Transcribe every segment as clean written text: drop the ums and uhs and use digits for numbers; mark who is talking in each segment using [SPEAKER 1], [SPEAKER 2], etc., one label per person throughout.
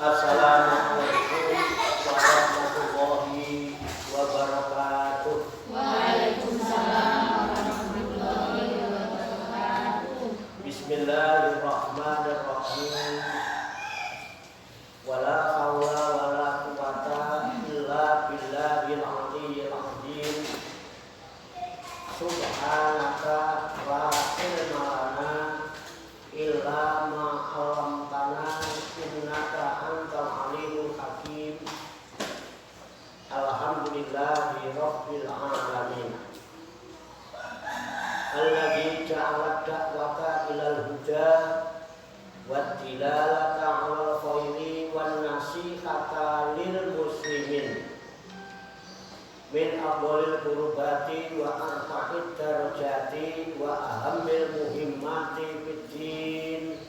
[SPEAKER 1] Assalamualaikum warahmatullahi wabarakatuh.
[SPEAKER 2] Waalaikumsalam warahmatullahi wabarakatuh.
[SPEAKER 1] Bismillahirrahmanirrahim. Wala haula wala quwata illa billahil aliyyil azim. Subhanaka la ilma lana illa ma 'allamtana innaka antal alimul hakim. Alhamdulillahi rabbil alamin. Alladzi ja'ala da'wata ilal huda wa dilalata 'alal khairi wan nasihata lil muslimin min afdhalil qurbati wa arfa'id darajati wa ahammil muhimmati fid din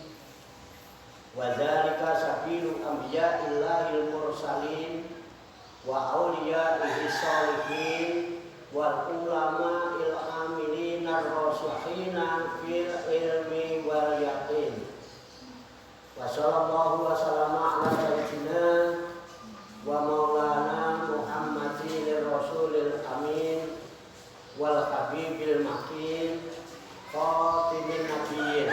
[SPEAKER 1] wa dzalika sabilul anbiya'illahil mursalin wa awliya'ihi sholihin wal ulama'il amilin ar-rasikhina fil ilmi wal yaqin. Wa sallallahu wa sallama ala sayyidina wa maulana Muhammadin rasulil amin wal habibil makin khatimin nabiyyin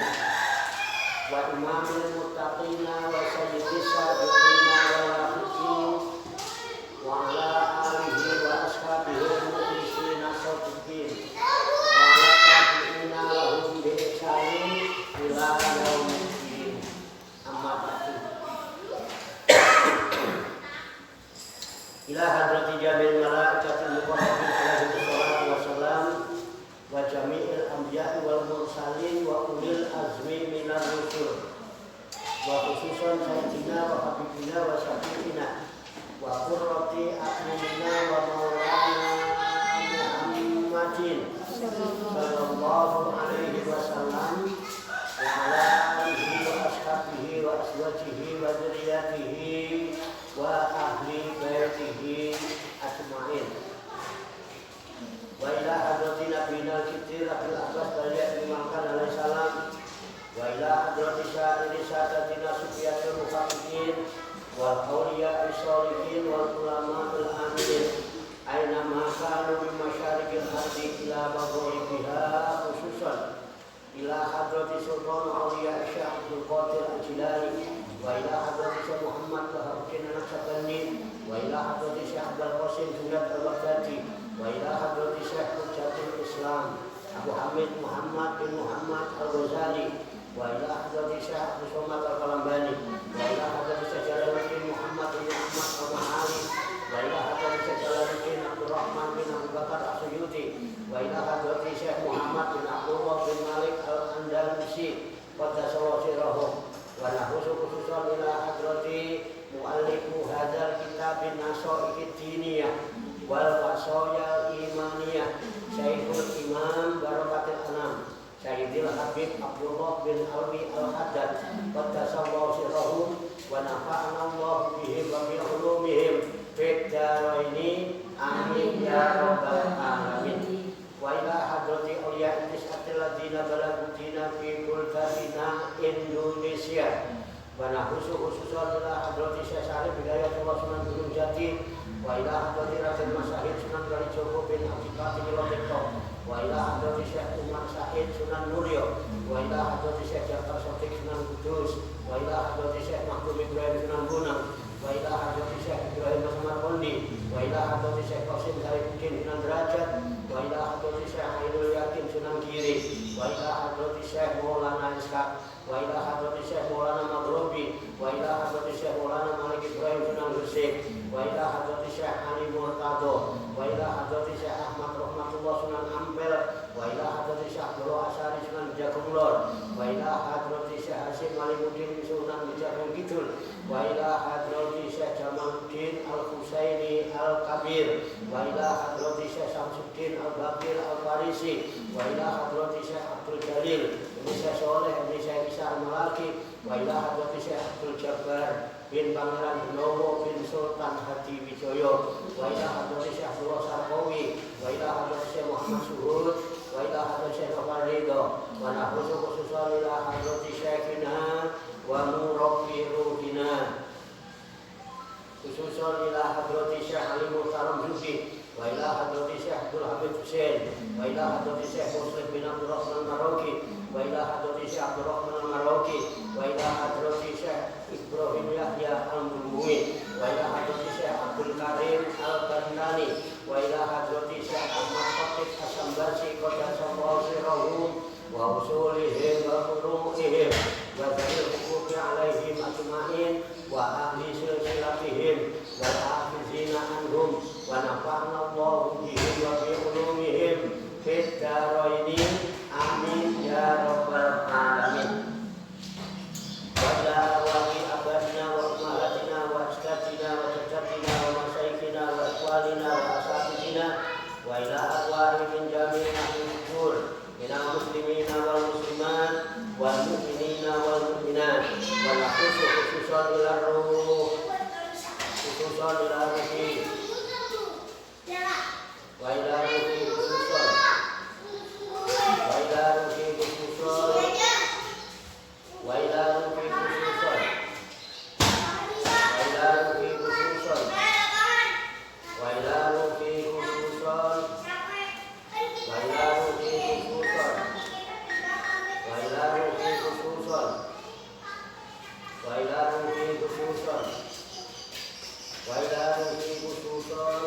[SPEAKER 1] wa imamil muttaqina wa sayyidis sabiqina wa rafiqin wa ala alihi wa ashabihi mukhlisina shadiqin wa ala tabi'ina lahum bi ihsanin ila yaumiddin. Amma ba'du. Ila hadrati jamil malaikatil muqarrabin alaihi wassalatu wassalam wa jami'il anbiya'i wal mursalin wa ulil azmi minar rusul wa khususan sayyidina wa habibina wa syafi'ina wa qurrati a'yunina wa maulana Muhammadin sallallahu alaihi wasallam wa ala alihi wa ashabihi wa azwajihi wa dzurriyyatihi wa ahli baitihi ajma'in. Wa ila hadrati nabiyina al-kitir Abil Abbas Baliyah Imamkan alaihi salam wa ila hadrati sa'iri sa'adatina sufiyatul muhaqiqin wal awliya'i sholihin wal ulama'il amilin aina ma kanu min masyariqil ardi ila maghribiha khususan ila hadrati sultan awliya Syekh Abdul Qadir Al-Jilani wa ila hadrati Syekh Muhammad Baharuddin An-Naqsyabandi wa ila hadrati Syekh Abdul Qasim Junaid Al-Baghdadi wa ila hadrati Syekh Hujjatul Islam Abu Hamid Muhammad bin Muhammad Al-Ghazali wa ila hadrati Syekh Abdul Somad Al-Kalambani wa ila hadrati Syekh Jalaluddin Muhammad bin Ahmad Al-Mahali wa ila hadrati Syekh Jalaluddin Abdul Rahman bin Abu Bakar As-Suyuti wa ila hadrati Syekh Muhammad bin Abdullah bin Malik Al-Andalusi qaddasallahu sirrahu wa nahusu khususan ila hadrati muallifu hadzal kitabin nasaiqid diniyah wal wasaya imaniyah Syekhul Imam Barakatul Anam Sayyidil Habib Abdullah bin Alwi Al-Haddad qaddasallahu sirrahu wa nafa'ana Allah bihim wa bi ulumihim fid dharaini amin ya rabbal alamin. Wa ila hadrati awliya tis'atil ladzina balagu dina fi buldatina Indonesia wa nahusu khususan ila hadrati Syekh Syarif Hidayatullah Sunan Gunung Jati wa ila hadrati Rasul Masyahid Sunan Kalijogo bin Abdi Fatih Lotekto wa ila hadrati Syekh Umar Said Sunan Nuryo wa ila hadrati Syekh Jafar Sotik Sunan Kudus wa ila hadrati Syekh Mahmud Ibrahim Sunan Gunung wa ila hadrati Syekh Ibrahim Samarqandi wa ila hadrati Syekh Qasim Sarifuddin Sunan Derajat wa ila hadrati Syekh Ainul Yakin Sunan Giri wa ila hadrati Syekh Maulana Ishaq wa ila hadrati Syekh Maulana Maghribi wa ila hadrati Syekh Maulana Malik Ibrahim Sunan Gresik wa ila hadrati Syekh Ali Muhtado wa ila hadrati Syekh Ahmad Rahmatullah Sunan Ampel wa ila hadrati Syekh Abdullah Asyari Sunan Jagunglor wa ila hadrati Syekh Hasim Malimuddin Sunan Jagung Kidul wa ila hadrati Syekh Jamaluddin Al-Husaini Al-Kabir wa ila hadrati Syekh Samsuddin Al-Bakir Al-Farisi wa ila hadrati Syekh Abdul Jalil bin Syekh Soleh bin Syekh Isa Al-Malaki wa ila hadrati Syekh Abdul Jabbar bin Pangeran Nowo bin Sultan Hadi Wijoyo wa ila hadrati Syekh Abdullah Sarkawi wa ila hadrati Syekh Muhammad Suhud wa ila hadrati Syekh Nofal Ridho wa nahrusu khususan ila hadrati Syekhina wa murabbi ruhina Husain wa ila hadrati Syekh Muslim bin Abdul Rahman Maroki wa ila hadrati Syekh Abdul Rahman Maroki wa ila hadrati Syekh Ibrahim Yahya Al-Mumui wa ila hadrati Syekh Abdul Karim Al-Bandani wa ila hadrati Syekh Ahmad Khatib As-Sambasi Qaddasallahu sirrahu wa usulihim wa furu'ihim wa dzalil huquqi alaihim ajma'in wa ahli silsilatihim wa hafizina anhum wa nafa'na Allahu bihim wa bi ulumihim fid dharaini amin ya rabbal alamin. Wa la wali abadina wa ummahatina wa astatina wa jaddatina wa masyayikhina wa ikhwanina wa asatidina wa ila arwahi min jami'in ahli kubur minal muslimina wal muslimat wal mu'minina wal mu'minat wal khususan ila ruh khususan ila ruhi wa ila ruhi khususan wa ila ruhi khususan wa ila ruhi khususan wa ila ruhi khususan wa ila ruhi khususan wa ila ruhi khususan wa ila ruhi khususan wa ila ruhi khususan wa ila ruhi khususan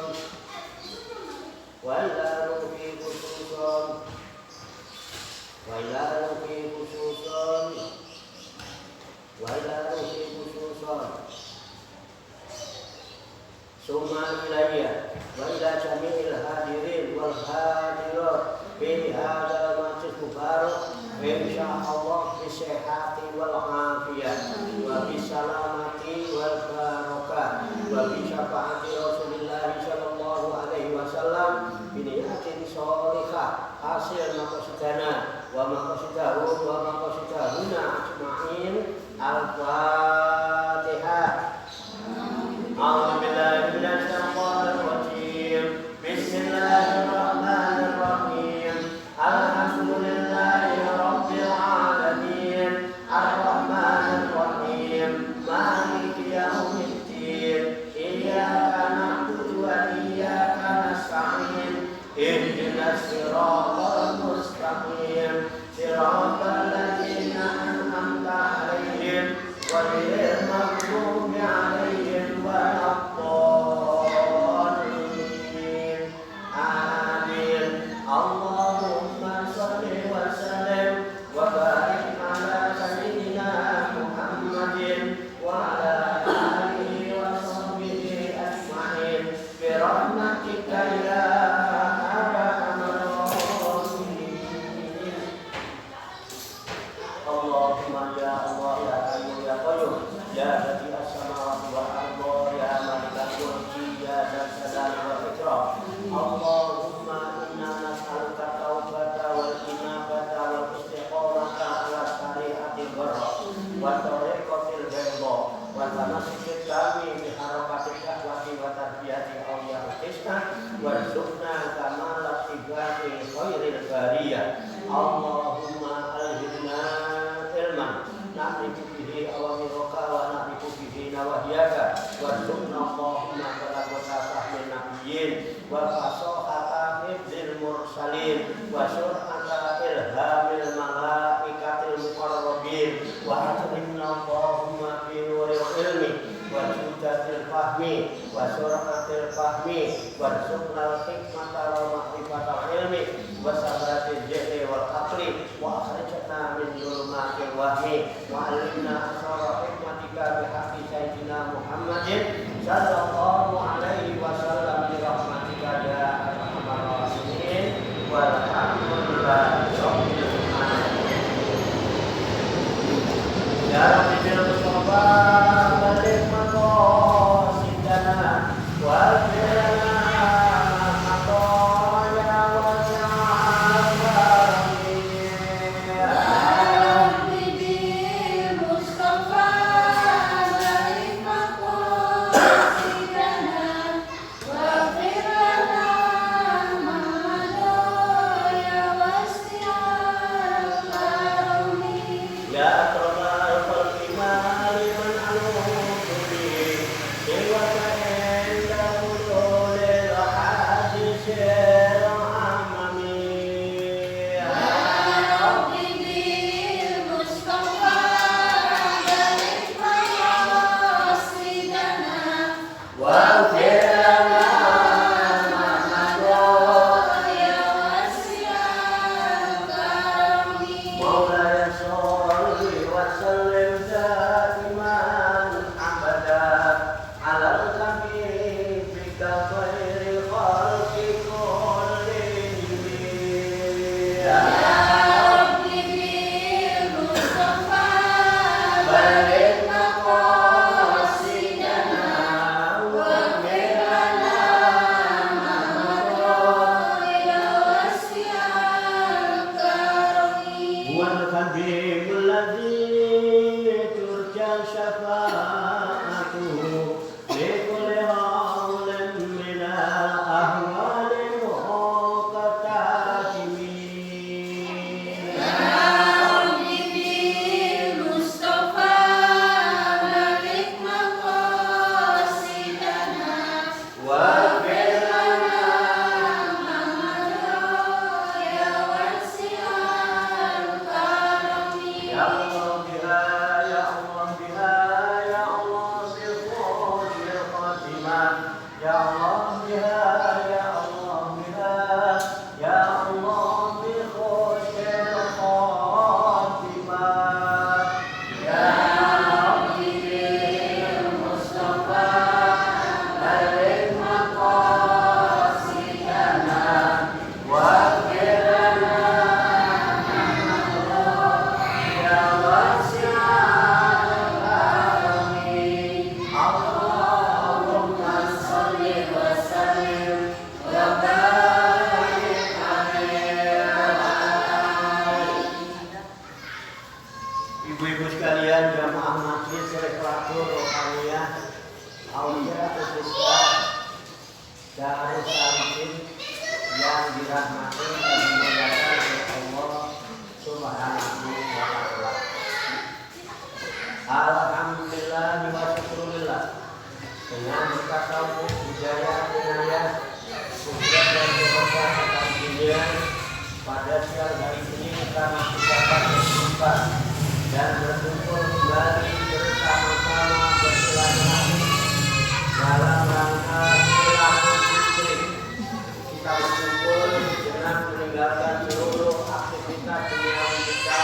[SPEAKER 1] wa ila ruhi khususan wa ila ruhi khususan wa ila ruhi khususan summa ilayya wa ila jami'il hadirin wal hadirat fi hadzal majlis mubarak insyaallah bi sihhati wal afiyah wa bi salamati wal barakah wa bi syafaati Rasulillah sallallahu alaihi wasallam bi niyatin sholihah hasil maqasidana wa maqasidahu wa maqasidahuna ajma'in al-fatihah. A'udzu billahi minasy syaithanir rajim. Bismillahirrahmanirrahim. Alhamdulillahi rabbil alamin. Ar-rahmanir rahim. Maliki yaumiddin. Iyyaka na'budu wa iyyaka nasta'in. Ihdinas siratal mustaqim. Siratal ladzina an'amta 'alaihim ghairil maghdubi 'alaihim waladdallin. Amin. Allahumma shalli wa sallim wa barik ala sayyidina Muhammadin wa ala alihi wa sahbihi ajma'in bi rahmatika ya arhamar rahimin. Allahumma ya Allah ya Hayyu ya Qayyum ya badi'as samawati wal ardi ya malikal mulki ya dzal jalali wal ikram. Allahumma inna nas'aluka taubata wal inabata wal istiqamata ala syari'atil barra wa tariqatil bayda wa tamassuk kami bi harakatil da'wati wa tarbiyati awliya al-husna warzuqna kamala tibati khairil bariyah. Allahumma alhimna ilman na'rifu bihi awamiruka wa na'rifu bihi nawahiyaka warzuqna Allahumma balagha fahmin nabiyyin wa fasahata hifdzil mursalin wa sur'ata ilhamil malaikatil muqarrabin wa atmina Allahumma bi nuril ilmi wa judatil fahmi wa sur'atil fahmi warzuqnal hikmata wa ma'rifatal ilmi wa sabratil jahli wal aqli wa akhrijna min dhulumatil wahmi wa alimna asrar hikmatika bi haqqi sayyidina Muhammadin sallallahu alaihi wasallam bi rahmatika ya arhamar rahimin walhamdulillahi rabbil alamin. Ya Rabbi bil mustafa balik maqasidana wal
[SPEAKER 2] Wa
[SPEAKER 1] Ibu-ibu sekalian, jamaah masjid, rekreator rohaniah, aulia khususnya Darus Salihin yang dirahmati dan dimuliakan oleh Allah Subhanahu wa Ta'ala. Alhamdulillah wa syukurillah. Dengan berkat taufik hidayah inayah sukses dan berkah atas dunia, pada siang hari ini kita masih dapat berjumpa dan berkumpul kembali bersama-sama bersilaturahmi dalam rangka Idul Fitri. Kita berkumpul dengan meninggalkan seluruh aktivitas dunia kita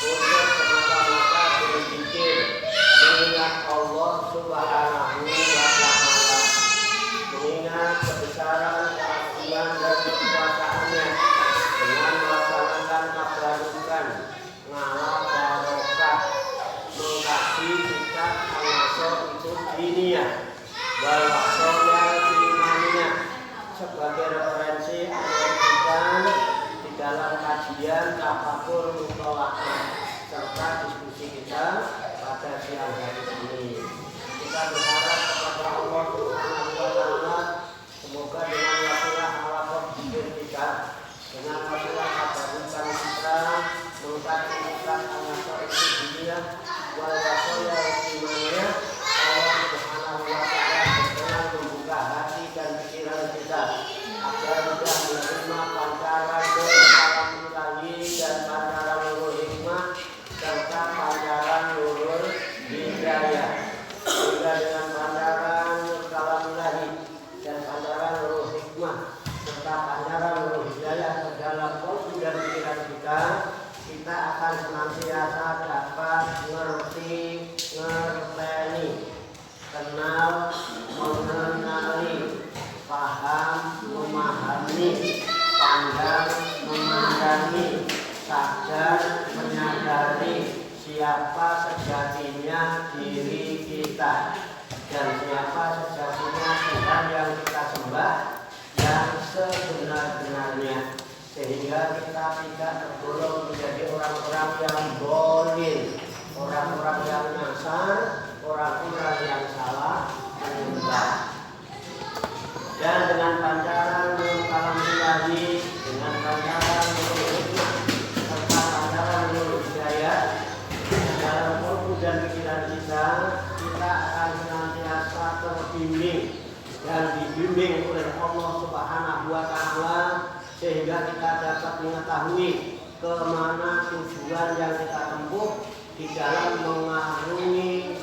[SPEAKER 1] untuk semata-mata berzikir mengingat Allah Subhanahu wa Ta'ala, mengingat kebesaran, keagungan dan kekuasaannya dengan melaksanakan tabarukan ngalah barokah mengkaji kitab al-nasr itu diniyah wal wasaya imaniyah sebagai referensi agar kita di dalam kajian tafakur mutawakil serta diskusi kita pada siang hari ini. Kita berharap kepada Allah Subhanahu wa Ta'ala, semoga dengan wasilah halaqah zikir kita, dengan wasilah tabarukan kita mengkaji kitab al-nasr itu diniyah wal wasaya imaniyah, Allah Subhanahu wa Ta'ala berkenan membuka hati dan pikiran kita agar mudah menerima pancaran kalam ilahi dan pancaran nurul hikmah serta pancaran nurul hidayah. Sehingga dengan pancaran kalam ilahi dan pancaran nurul hikmah serta pancaran nurul hidayah ke dalam qalbi dan pikiran kita, kita akan senantiasa dapat ngerti, ngerteni, kenal, mengenali, paham, memahami, pandang, memandangi, sadar, menyadari siapa sejatinya diri kita dan siapa sejatinya Tuhan yang kita sembah yang sebenar-benarnya, sehingga kita tidak tergolong menjadi orang-orang yang boleh, orang-orang yang nyasar, orang-orang yang salah menyembah. Dan dengan pancaran kalam ilahi, dengan pancaran nurul hikmah serta pancaran nurul hidayah dalam qalbu dan pikiran kita, kita akan senantiasa terbimbing dan dibimbing oleh Allah Subhanahu wa Ta'ala, sehingga kita dapat mengetahui kemana tujuan yang kita tempuh di dalam mengarungi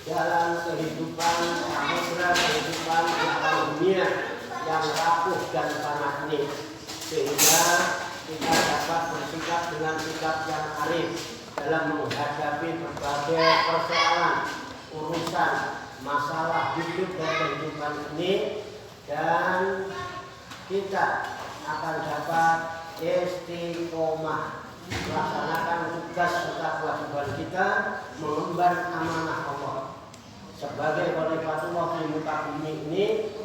[SPEAKER 1] jalan kehidupan akhirat, kehidupan di alam dunia yang rapuh dan fana ini, sehingga kita dapat bersikap dengan sikap yang arif dalam menghadapi berbagai persoalan, urusan, masalah hidup dan kehidupan ini, dan kita akan dapat istiqomah melaksanakan tugas serta kewajiban kita mengemban amanah Allah sebagai khalifatullah di muka bumi ini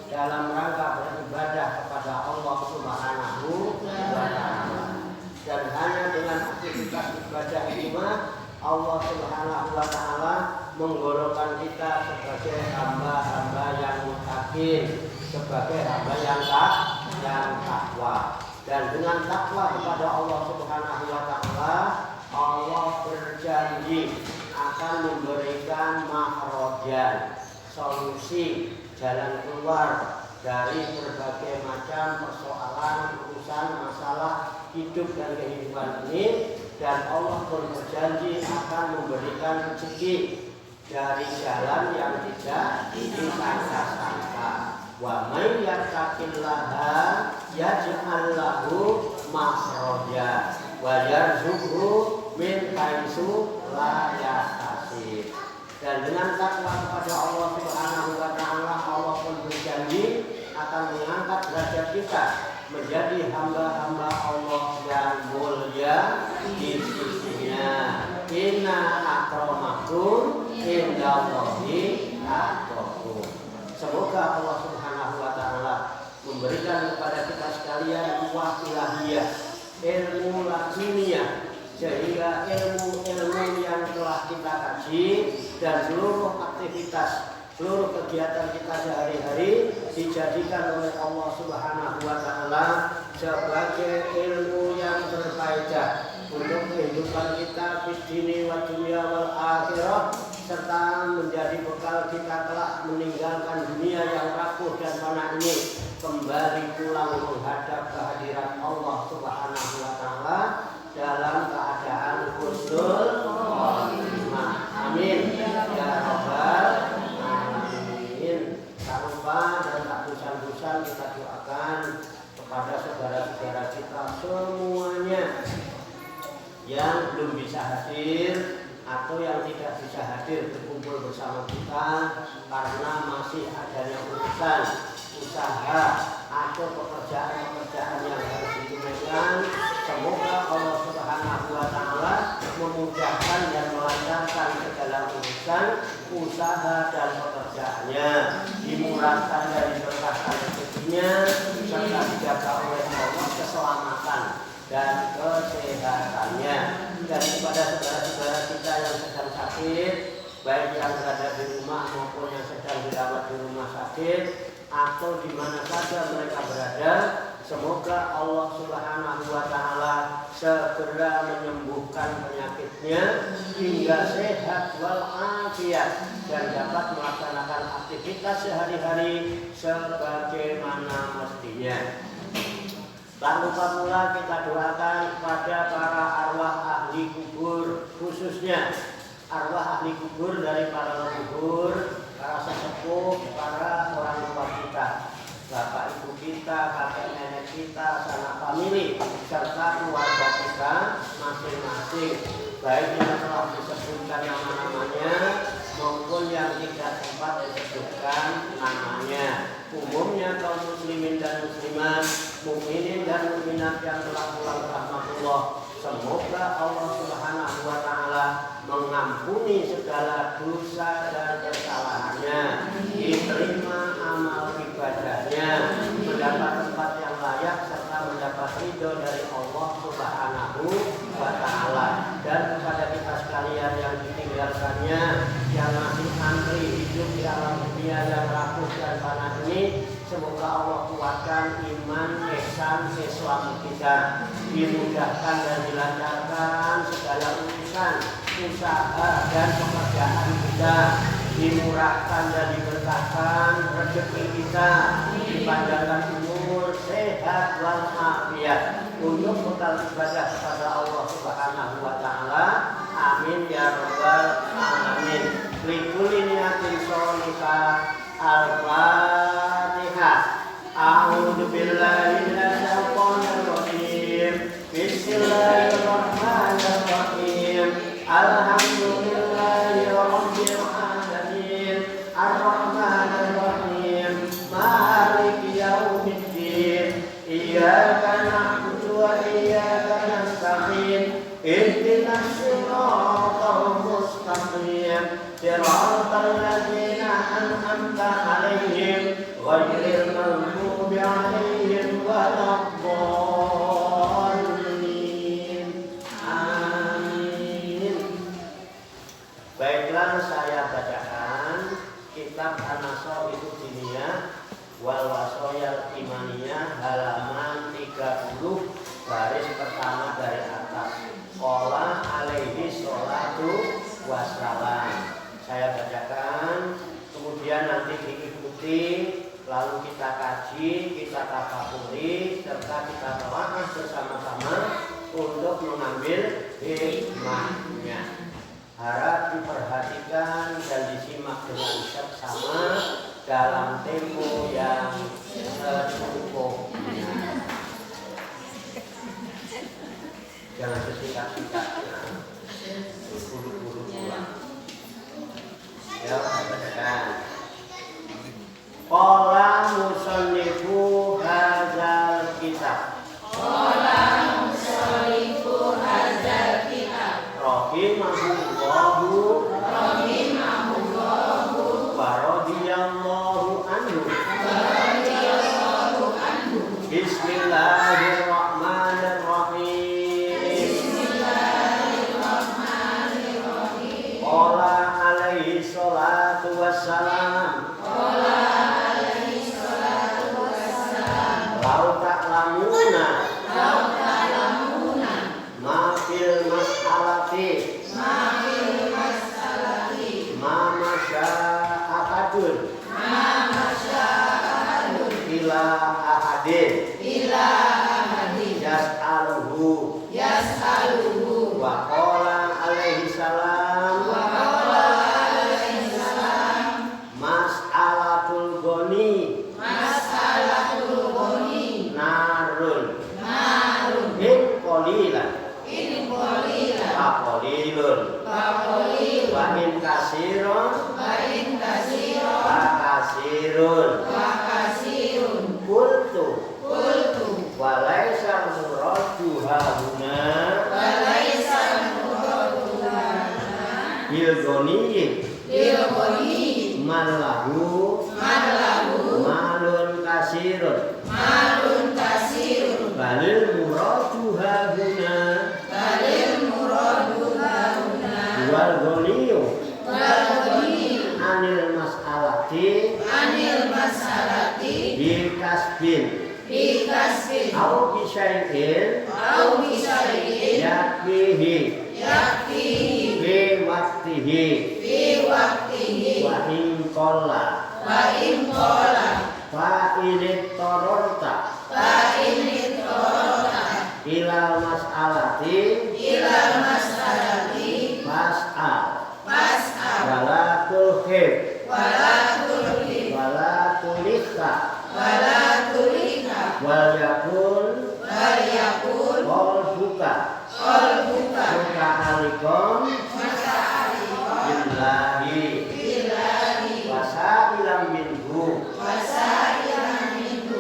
[SPEAKER 1] dalam rangka beribadah kepada Allah Subhanahu wa Ta'ala. Dan hanya dengan aktivitas ibadah ini Allah Subhanahu wa Ta'ala menggolongkan kita sebagai hamba-hamba yang muttaqin, sebagai hamba yang takwa. Dan dengan takwa kepada Allah Subhanahu wa Ta'ala, Allah berjanji akan memberikan makhrajan, solusi, jalan keluar dari berbagai macam persoalan, urusan, masalah hidup dan kehidupan ini. Dan Allah pun berjanji akan memberikan rezeki dari jalan yang tidak disangka-sangka. Wa may yattaqillaha yaj'al lahu makhraja wa yarzuqhu min haitsu la yahtasib. Dan dengan takwa kepada Allah Subhanahu wa Ta'ala, Allah pun berjanji akan mengangkat derajat kita menjadi hamba-hamba Allah yang mulia di sisinya. Inna akramakum indallahi atqakum. Semoga Allah Subhanahu wa Ta'ala memberikan kepada kita sekalian buah ilahiyah, ilmu laduniyah, sehingga ilmu-ilmu yang telah kita kaji dan seluruh aktivitas, seluruh kegiatan kita sehari-hari dijadikan oleh Allah Subhanahu wa Ta'ala sebagai ilmu yang berfaedah untuk kehidupan kita di dunia wa dunia wal akhirah, serta menjadi bekal kita kelak meninggalkan dunia yang rapuh dan fana ini, kembali pulang menghadap kehadiran Allah Subhanahu wa Ta'ala dalam keadaan husnul khotimah. Amin ya rabbal alamin. Tak lupa dan tak bosan-bosan kita doakan kepada saudara-saudara kita semuanya yang belum bisa hadir atau yang tidak bisa hadir berkumpul bersama kita karena masih adanya urusan, usaha atau pekerjaan-pekerjaan yang harus ditunaikan. Semoga Allah Subhanahu wa Ta'ala memudahkan dan melancarkan segala urusan, usaha dan pekerjaannya, dimurahkan dan diberkahkan rezekinya, serta dijaga oleh Allah keselamatan dan kesehatannya. Dan kepada saudara-saudara kita yang sedang sakit, baik yang berada di rumah maupun yang sedang dirawat di rumah sakit atau di mana saja mereka berada, semoga Allah Subhanahu wa Ta'ala segera menyembuhkan penyakitnya hingga sehat walafiat dan dapat melaksanakan aktivitas sehari-hari sebagaimana mestinya. Tak lupa pula kita doakan kepada para arwah ahli kubur, khususnya arwah ahli kubur dari para leluhur, para sesepuh, para orang tua kita, bapak ibu kita, kakek nenek kita, sanak famili, serta keluarga kita masing-masing, baik yang telah disebutkan nama-namanya maupun yang tidak sempat disebutkan namanya. Umumnya kaum muslimin dan muslimat, mukminin dan mukminat yang telah pulang rahmatullah, semoga Allah Subhanahu wa Ta'ala mengampuni segala dosa dan kesalahannya, diterima amal ibadahnya, mendapat tempat yang layak serta mendapat ridho dari Allah Subhanahu wa Ta'ala. Dan kepada kita sekalian yang ditinggalkannya, yang masih antri hidup di alam dunia yang rapuh dan fana ini, semoga Allah kuatkan iman, ihsan, Islam kita, dimudahkan dan dilancarkan segala urusan, usaha dan pekerjaan kita, dimurahkan dan diberkahkan rezeki kita, dipanjangkan umur, sehat walafiat untuk bekal ibadah kepada Allah Subhanahu wa Ta'ala. Amin ya rabbal alamin. Likulli niyatin sholihah. Al-Fatihah. A'udzu billahi minasy syaithanir rajim. Bismillahirrahmanirrahim. Alhamdulillahi rabbil alamin. Ar-Rahmanir Rahim. Maliki yaumiddin. Iyyaka na'budu wa iyyaka iyyaka nasta'in ihdinas siratal mustaqim siratal ladzina an'amta 'alaihim ghairil maghdubi 'alaihim waladdallin. Amin. Baiklah, saya bacakan kitab An-Nasai'ud Diniyah wal Wasoyal Imaniyah halaman 30 baris pertama dari atas. Qala alaihi sholatu wassalam. Saya bacakan, kemudian nanti diikuti, lalu kita kaji, kita tafakuri, serta kita telaah bersama-sama untuk mengambil hikmahnya. Harap diperhatikan dan disimak dengan seksama dalam tempo yang secukupnya. Jangan sesikat-sikat, buru-buru pulang. Ya, bacakan. Qala musannifu hadzal kitab.
[SPEAKER 2] Qala musannifu hadzal kitab.
[SPEAKER 1] Rahimahullahu wa radhiyallahu anhu. Bismillahirrahmanirrahim. Qala alaihi sholatu wassalam. Lau ta'lamuna ma fil mas'alati ma masya'atun ila ahadin yas'aluhu wa qala alaihi salam mas'alatul goni narun in qalilan faqalilun wa in kasirun fakasirun qultu wa laisa muradu hahuna bil goni man lahu malun kasirun balil muradu hahuna wal goniyu anil mas'alati bikasbin au bisyai'in yakfihi fi waqtihi wa in qalla fa in tororta ilal mas'alati fas'al wala tulhib wala tulika wal yakun qalbuka alikum billahi wasailam minhu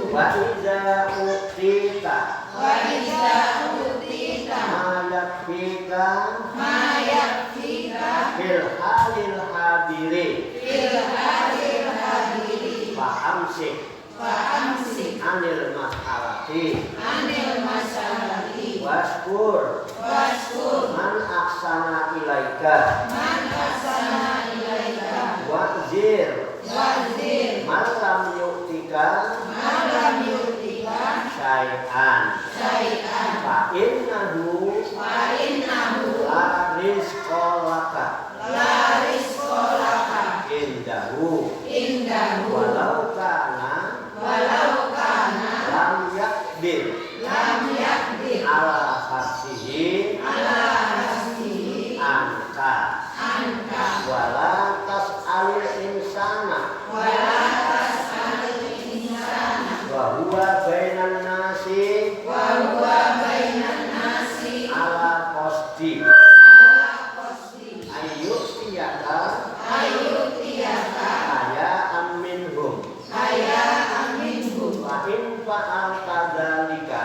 [SPEAKER 1] wa iza utita ma yakfika fil halil hadiri fa'amsik anil mas'alati waskur man aksana ilaika wazir man lam yu'tika syai'an fa innahu la rizqolaka indahu walau kana lam yakdir ala hasihi anka wala tas'alil insana wa huwa bainan nasi ala qasdi ayyusiyaka aya'am minhum wa in fa'alta dzalika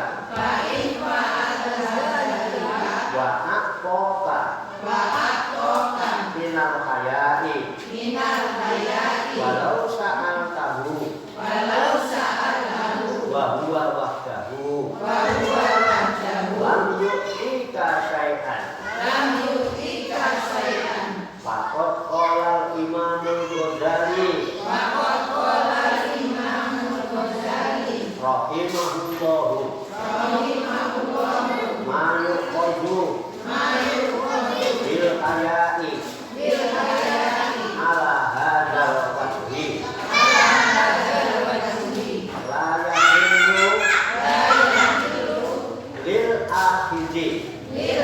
[SPEAKER 1] akhidi bil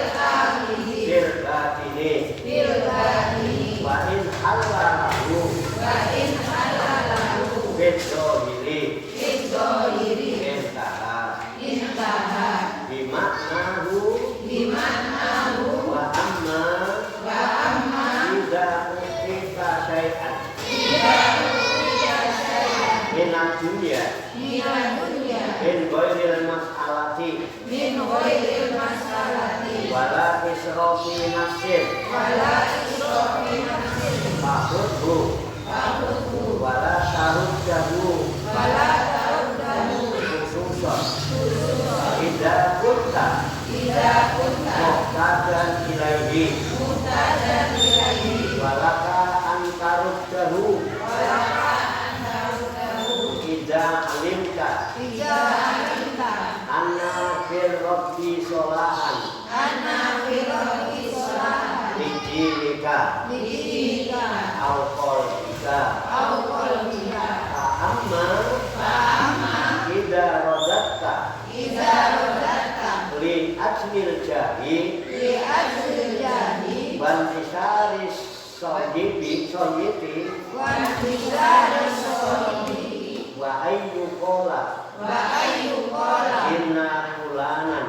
[SPEAKER 1] batini wa in halalahu bil zohiri intaha bimaknahu wa amma idza uqita syai'an minad dunya min ghairil mas'alati wala israfi nafsin fahudhu wala taruddahu khususan idza kunta muhtajan ilaihi walaka antaruddahu idza alimta anna fil rabbi solahan lijilika au qalbika fa'amma idza rodatta li ajmil jahi bantisari sohibi wa ayyu qala inna fulanan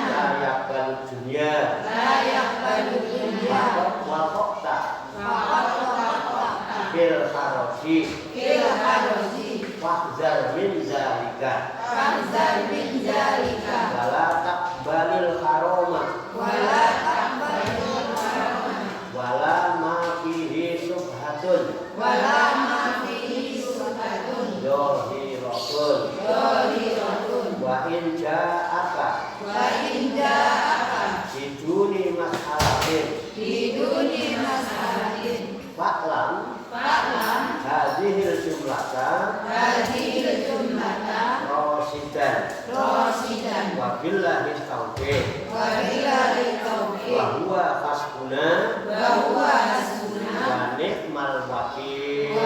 [SPEAKER 1] la yaqbal dunya wa qaqta bil haraji fahzar min zalika wala taqbalil harama wala ma fihi subhatun dohiratun wa in ja'aka biduni mas'alatin fa'lam hadhil jumlata rasidan wa billahi taufiq wa huwa hasbuna wa ni'mal wakil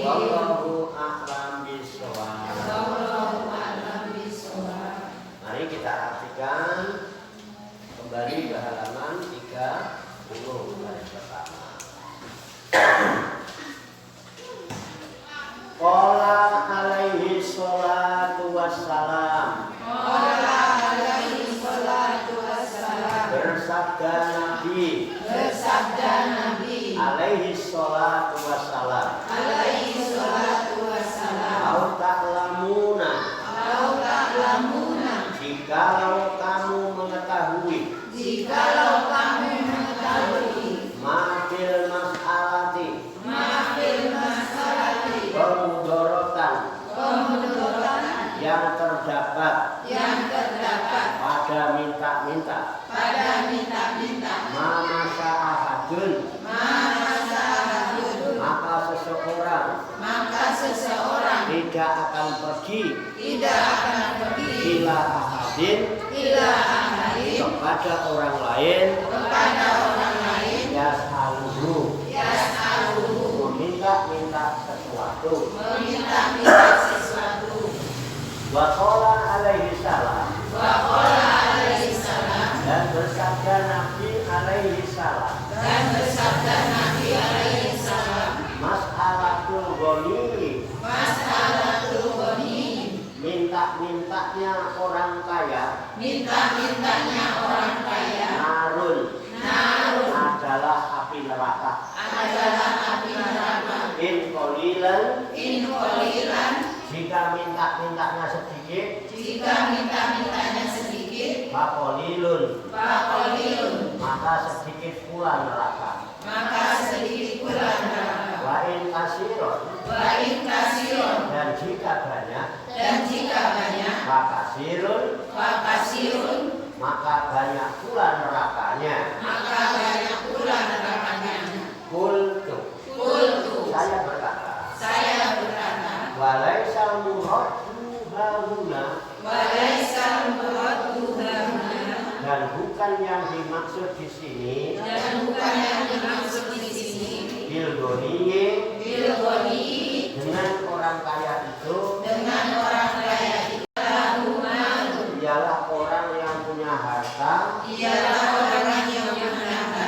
[SPEAKER 1] wallahu a'lam bishawab. Mari kita artikan kembali ke halaman 30 baris pertama. Qala alaihi salatu wassalam. Bersabda Nabi alaihi salatu wassalam. Au ta'lamuna jikalau kamu mengetahui ma'fil mas'alati kemudorotan yang terdapat pada minta-minta mama syahadun maka seseorang tidak akan pergi ila ahadin kepada orang lain yas'aluhu meminta sesuatu wa qala alaihi salam dan bersabda Nabi alaihi salam mas'alatul ghani minta-mintanya orang kaya narun adalah api neraka in qalilan jika minta-mintanya sedikit faqalilun maka sedikit pula neraka wa in kasiron dan jika banyak fakasirun maka banyak pula nerakanya. Qultu saya berkata walaisal muradu hauna dan bukan yang dimaksud di sini bilgoniye dengan orang kaya itu ialah orang yang punya harta,
[SPEAKER 2] ialah orang yang punya harta,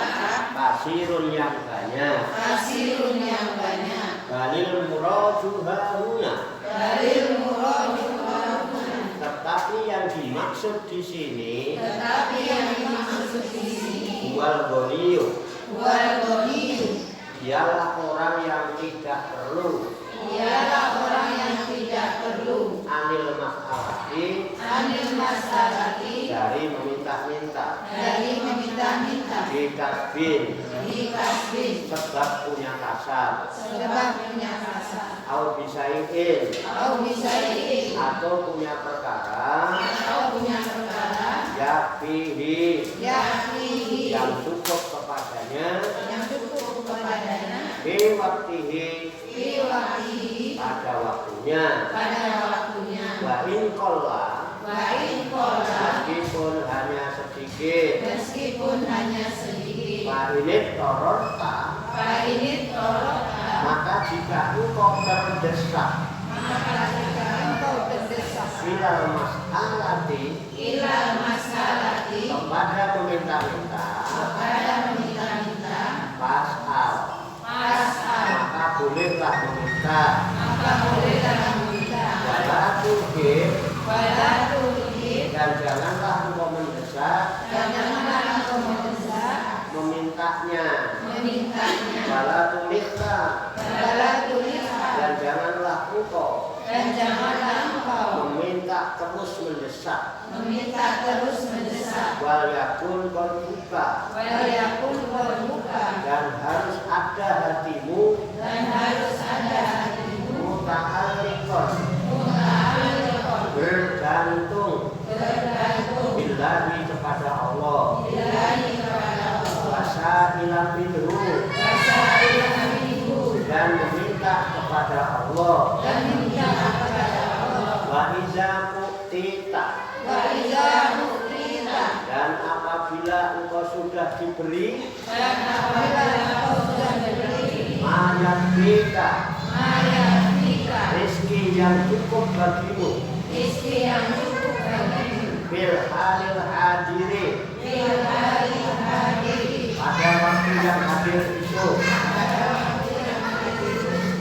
[SPEAKER 1] kasirun yang banyak,
[SPEAKER 2] kasirun yang banyak,
[SPEAKER 1] balil muradu hauna,
[SPEAKER 2] dalil muradu hauna.
[SPEAKER 1] tetapi yang dimaksud di sini
[SPEAKER 2] Tetapi yang dimaksud di sini
[SPEAKER 1] wal ghaniyu,
[SPEAKER 2] wal ghaniyu,
[SPEAKER 1] ialah orang yang tidak perlu
[SPEAKER 2] ialah orang yang tidak perlu
[SPEAKER 1] anil mas'alati,
[SPEAKER 2] anil masalati,
[SPEAKER 1] dari meminta-minta,
[SPEAKER 2] dari meminta-minta,
[SPEAKER 1] dikasbin,
[SPEAKER 2] dikasbin,
[SPEAKER 1] sebab punya kasar,
[SPEAKER 2] sebab punya kasar,
[SPEAKER 1] au bisai'in,
[SPEAKER 2] atau bisa'i'in,
[SPEAKER 1] atau punya perkara
[SPEAKER 2] atau punya perkara
[SPEAKER 1] yakfihi,
[SPEAKER 2] yakfihi,
[SPEAKER 1] yang cukup kepadanya,
[SPEAKER 2] yang cukup kepadanya,
[SPEAKER 1] fi waktihi,
[SPEAKER 2] fi waktihi,
[SPEAKER 1] pada waktunya,
[SPEAKER 2] pada waktunya,
[SPEAKER 1] wa in qalla,
[SPEAKER 2] wa in qalla,
[SPEAKER 1] meskipun hanya sedikit,
[SPEAKER 2] meskipun hanya sedikit,
[SPEAKER 1] fa ini tororta,
[SPEAKER 2] fa ini torota,
[SPEAKER 1] maka jika engkau terdesak
[SPEAKER 2] maka jika engkau terdesak
[SPEAKER 1] bilal mas'alati,
[SPEAKER 2] ilal masalati,
[SPEAKER 1] kepada meminta-minta,
[SPEAKER 2] kepada meminta-minta,
[SPEAKER 1] pas'al,
[SPEAKER 2] pasal,
[SPEAKER 1] maka bolehlah meminta,
[SPEAKER 2] maka bolehlah meminta,
[SPEAKER 1] wala tuhib,
[SPEAKER 2] wala tuhib,
[SPEAKER 1] dan janganlah engkau mendesak
[SPEAKER 2] dan janganlah engkau mendesak
[SPEAKER 1] memintanya,
[SPEAKER 2] memintanya,
[SPEAKER 1] wala tulihlah,
[SPEAKER 2] wala tuhibha,
[SPEAKER 1] dan janganlah engkau
[SPEAKER 2] dan janganlah engkau
[SPEAKER 1] meminta terus mendesak,
[SPEAKER 2] meminta terus mendesak,
[SPEAKER 1] wal yakun qalbuka,
[SPEAKER 2] wal yakun qalbuka,
[SPEAKER 1] dan harus ada hatimu
[SPEAKER 2] dan harus ada hatimu
[SPEAKER 1] muta'alliqan,
[SPEAKER 2] muta'alliqan,
[SPEAKER 1] bergantung
[SPEAKER 2] bergantung
[SPEAKER 1] billahi kepada Allah,
[SPEAKER 2] billahi kepada Allah,
[SPEAKER 1] wasailan minhu,
[SPEAKER 2] wasailan minhu,
[SPEAKER 1] dan meminta kepada Allah,
[SPEAKER 2] dan meminta kepada Allah,
[SPEAKER 1] wa iza mu'tita,
[SPEAKER 2] wa idza mu'tita,
[SPEAKER 1] dan apabila engkau sudah diberi
[SPEAKER 2] dan apabila engkau sudah diberi
[SPEAKER 1] mayatbika,
[SPEAKER 2] mayatika,
[SPEAKER 1] rezeki yang cukup bagimu,
[SPEAKER 2] rezeki yang cukup bagimu,
[SPEAKER 1] bil halil hadiri,
[SPEAKER 2] bil hari hadiri,
[SPEAKER 1] pada waktu yang hadir itu,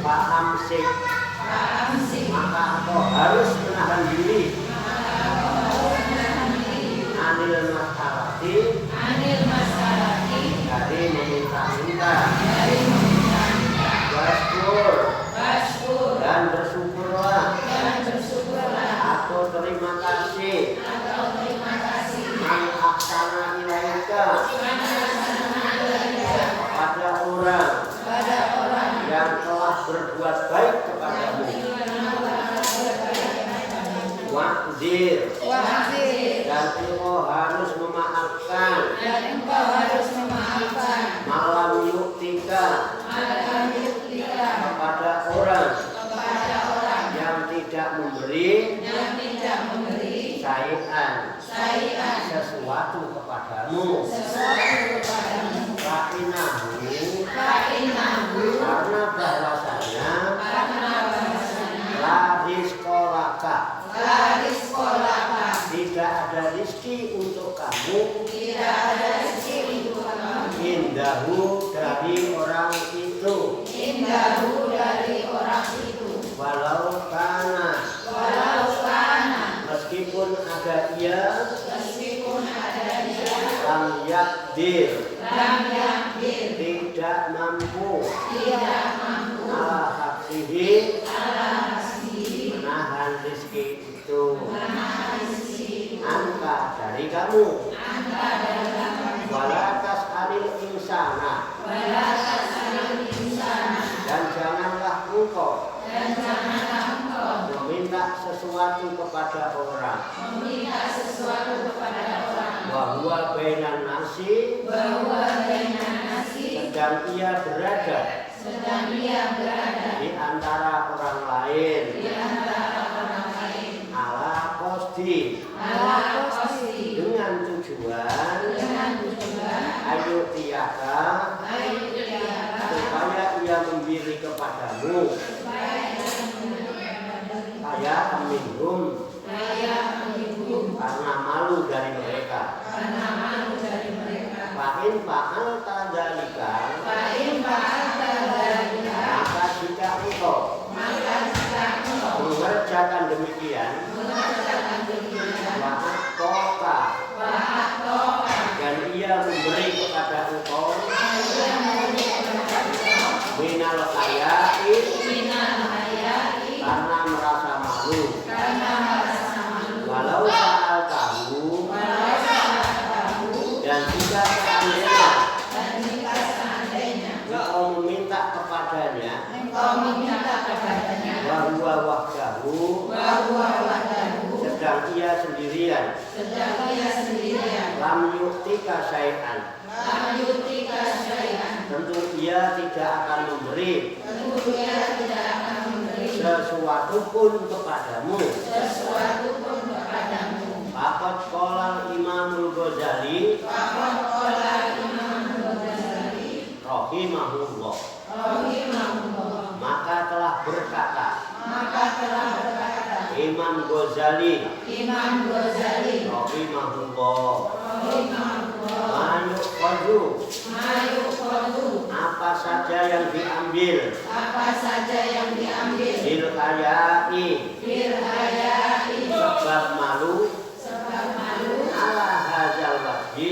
[SPEAKER 1] Pak Amsik,
[SPEAKER 2] amsik,
[SPEAKER 1] maka engkau harus menahan diri anil masalati,
[SPEAKER 2] anil masalati,
[SPEAKER 1] dari meminta-minta,
[SPEAKER 2] dari meminta-minta,
[SPEAKER 1] waskur,
[SPEAKER 2] wasykur,
[SPEAKER 1] dan bersyukurlah,
[SPEAKER 2] dan bersyukurlah,
[SPEAKER 1] atau terima kasih,
[SPEAKER 2] atau terima kasih,
[SPEAKER 1] man aksana ilaika, kepada orang
[SPEAKER 2] pada orang
[SPEAKER 1] yang telah berbuat baik kepadamu, wa'zir,
[SPEAKER 2] wazir,
[SPEAKER 1] dan engkau harus memaafkan
[SPEAKER 2] dan engkau harus memaafkan
[SPEAKER 1] malam yuktika,
[SPEAKER 2] malam yuktika,
[SPEAKER 1] kepada orang
[SPEAKER 2] kepada orang
[SPEAKER 1] yang tidak memberi
[SPEAKER 2] yang tidak memberi
[SPEAKER 1] syai'an,
[SPEAKER 2] syai'an,
[SPEAKER 1] sesuatu kepadamu,
[SPEAKER 2] sesuatu kepadamu,
[SPEAKER 1] fa'inahu,
[SPEAKER 2] fa'innahu,
[SPEAKER 1] karena bahwasanya
[SPEAKER 2] karena bahasanya
[SPEAKER 1] la rizqolaka,
[SPEAKER 2] la rizqolaka,
[SPEAKER 1] tidak ada rizki untuk kamu,
[SPEAKER 2] tidak ada rezeki untuk kamu,
[SPEAKER 1] indahu, dari orang itu,
[SPEAKER 2] indahu, dari orang itu,
[SPEAKER 1] walau kana,
[SPEAKER 2] walau kana,
[SPEAKER 1] meskipun ada ia,
[SPEAKER 2] meskipun ada dia,
[SPEAKER 1] lam yakdir,
[SPEAKER 2] lam yakdir,
[SPEAKER 1] tidak mampu
[SPEAKER 2] tidak mampu
[SPEAKER 1] ala haksihi,
[SPEAKER 2] ala hasbihi,
[SPEAKER 1] menahan rizki itu,
[SPEAKER 2] menahan rezeki
[SPEAKER 1] angka dari kamu,
[SPEAKER 2] angka dari kamu,
[SPEAKER 1] walatas alil insana,
[SPEAKER 2] wala tas'alil insana,
[SPEAKER 1] dan janganlah engkau
[SPEAKER 2] dan janganlah engkau
[SPEAKER 1] meminta sesuatu kepada orang,
[SPEAKER 2] meminta sesuatu kepada orang,
[SPEAKER 1] bahwa bainan nasi,
[SPEAKER 2] bahwa bainan nasi,
[SPEAKER 1] sedang ia berada
[SPEAKER 2] sedang dia berada
[SPEAKER 1] di antara orang lain,
[SPEAKER 2] di antara orang lain,
[SPEAKER 1] ala qasdi,
[SPEAKER 2] ala qasdi,
[SPEAKER 1] dengan tujuan
[SPEAKER 2] dengan tujuan
[SPEAKER 1] ayu tiyaka,
[SPEAKER 2] ayu tiada,
[SPEAKER 1] supaya ia memberi kepadamu,
[SPEAKER 2] supaya dia memberi
[SPEAKER 1] saya minhum,
[SPEAKER 2] saya menghibur
[SPEAKER 1] karena malu dari mereka.
[SPEAKER 2] karena malu dari mereka.
[SPEAKER 1] Fa'in fa'alta dzalika, maka jika engkau mengerjakan demikian, wa'atoka, dan ia memberi kepada engkau minal hayai, karena merasa malu. Walau saat tahu, dan jika seandainya engkau meminta kepadanya, wahwa wahdahu, sedang ia sendirian, lam yuktika syai'an, tentu ia tidak akan memberi sesuatu pun kepadamu. Faqad qala Imamul Ghazali rahimahullah, maka telah berkata Imam Ghazali rahimahullah, apa saja yang diambil bil hayai, sebab malu, ala hadzal wajhi,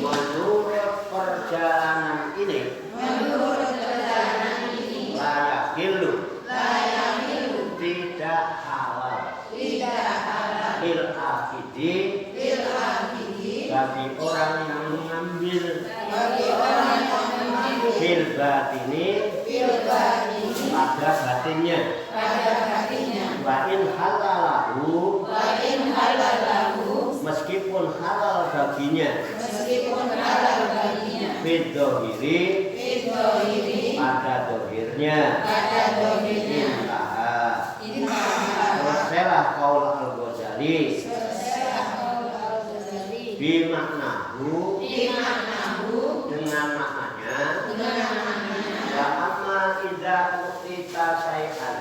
[SPEAKER 1] menurut perjalanan ini, layak hilu, tidak halal, bil akidi, bagi orang yang mengambil bil batini, pada batinnya. Wa in halalahu, meskipun halal baginya, fid dohiri, pada dohirnya. Selesailah qaul Al-Ghazali bimaknahu, dengan maknanya, wa amma idza utita syai'an,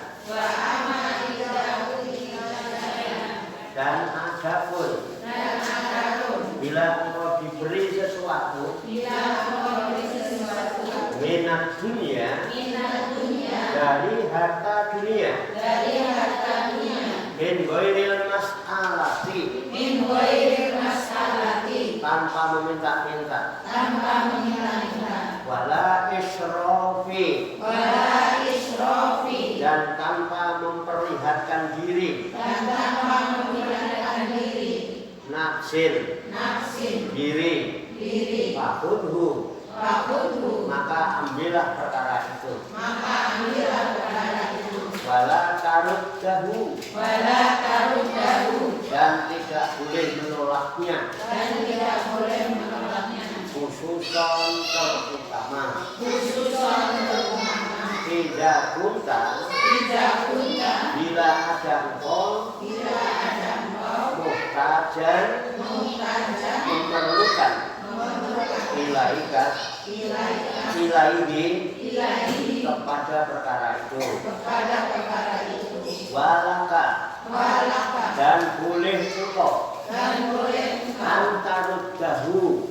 [SPEAKER 1] dan adapun bila engkau diberi sesuatu minat dunia, dari harta dunia, min ghairil mas'alati, tanpa meminta-minta, wala israfi, dan tanpa memperlihatkan diri, nafsin, diri, fakudhu, maka ambillah perkara itu, wala taruddahu, dan tidak boleh menolaknya, khususan terutama, tidak kunta, bila ada engkau muhtajan, memerlukan, ilaihi, kepada perkara itu, walaka, dan boleh engkau antaruddahu,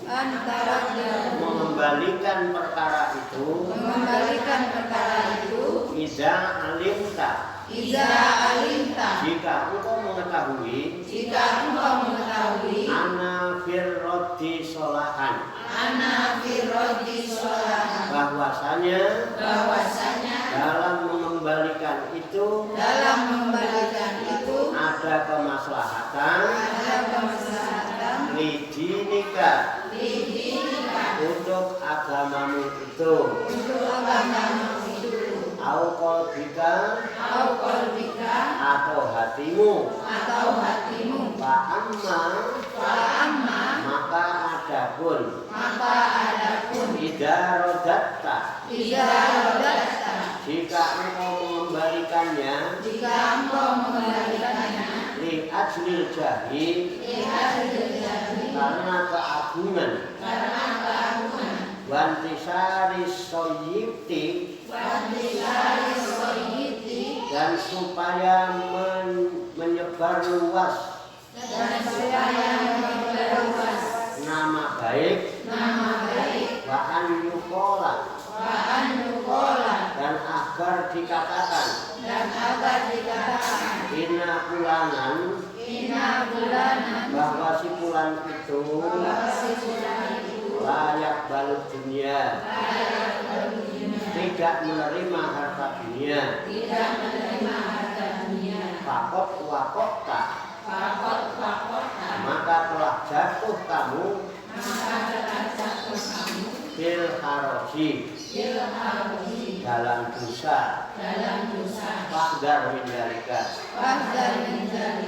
[SPEAKER 1] mengembalikan perkara itu, iza alimta, jika engkau mengetahui, ana firrodi solahan, bahwasanya dalam mengembalikan itu ada kemaslahatan, lidinika, untuk agamamu itu, au qalbika, atau hatimu, fa amma, maka adapun, idza rodatta, jika engkau mengembalikannya, li ajlil jahi, karena keagungan, wantisari soyibti, dan supaya menyebar luas nama baik wa an yuqala dan agar dikatakan inna fulanan bahwa si fulan itu layak balut dunia tidak menerima harta dunia fakot wakota maka telah jatuh kamu fil haroji dalam dosa fahdar min dzalika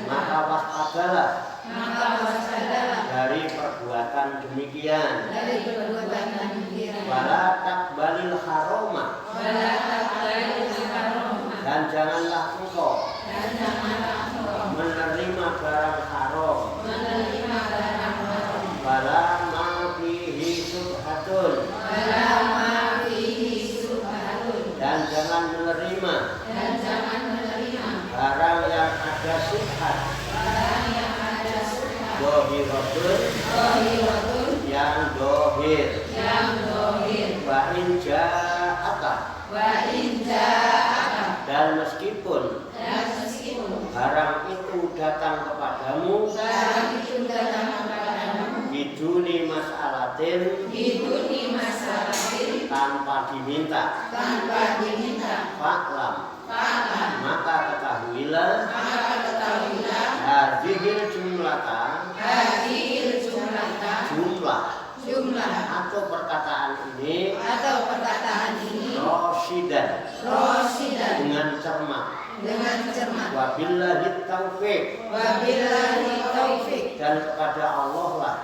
[SPEAKER 1] maka waspadalah dari perbuatan demikian wala takbalil haroma dan janganlah engkau menerima barang haram wala ma fihi subhatun dan jangan menerima barang yang ada subhat dohiratun yang dohir wa in ja'aka dan meskipun barang itu datang kepadamu biduni mas'alatin tanpa diminta fa'lam maka ketahuilah hadhil jumlah atau perkataan ini rosyidan dengan cermat wabillahi taufiq dan kepada Allah lah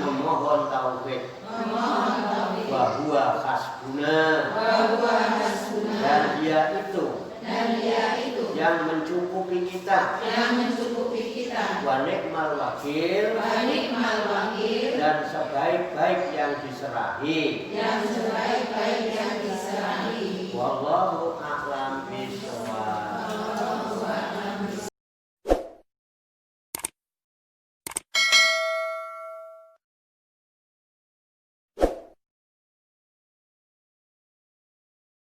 [SPEAKER 1] memohon taufik wa huwa hasbuna dan dia itu yang mencukupi kita wa ni'mal wakil dan sebaik-baik yang diserahi wallahu a'lam bishawab.